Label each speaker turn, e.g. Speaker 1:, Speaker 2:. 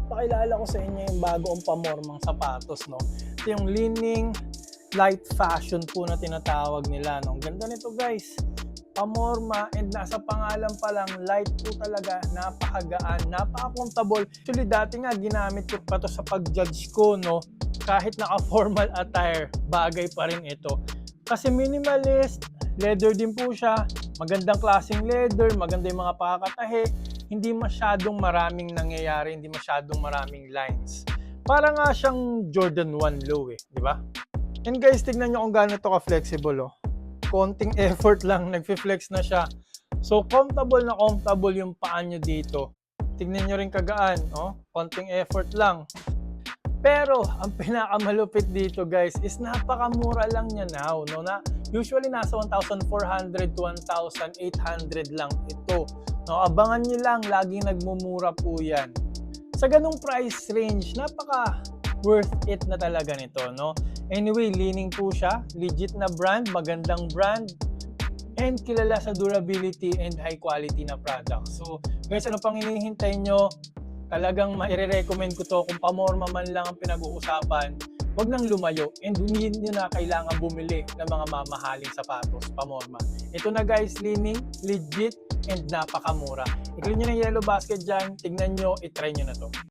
Speaker 1: pakilala ko sa inyo yung bagong pamormang sapatos, no? Ito yung Li-Ning light fashion po na tinatawag nila, no? Ang ganda nito, guys. Pamorma, and nasa pangalan pa lang, light po talaga, napakagaan, napaka-comfortable. Actually, dati nga ginamit ko pa to sa pag-judge ko, no? Kahit naka-formal attire, bagay pa rin ito. Kasi minimalist, leather din po siya, magandang klaseng leather, maganda yung mga pakakatahe, hindi masyadong maraming nangyayari, hindi masyadong maraming lines. Para nga siyang Jordan 1 low di ba? And guys, tignan nyo kung gaano to ka-flexible, oh. Konting effort lang, nagfi-flex na siya. So, comfortable na comfortable yung paa nyo dito. Tignan nyo rin kagaan, oh. Konting effort lang. Pero, ang pinakamalupit dito, guys, is napakamura lang niya now, no? Na usually nasa 1,400 to 1,800 lang ito. No, abangan nyo lang, laging nagmumura po yan. Sa ganung price range, napaka worth it na talaga nito, no? Anyway, Li-Ning po siya, legit na brand, magandang brand, and kilala sa durability and high quality na product. So, guys, ano pang hinihintay nyo? Talagang maire-recommend ko to kung pamorma man lang ang pinag-uusapan. Huwag nang lumayo, and hindi nyo na kailangan bumili ng mga mamahaling sapatos, pamorma. Ito na guys, Li-Ning, legit and napakamura. I-click nyo ng yellow basket dyan, tignan nyo, itry nyo na to.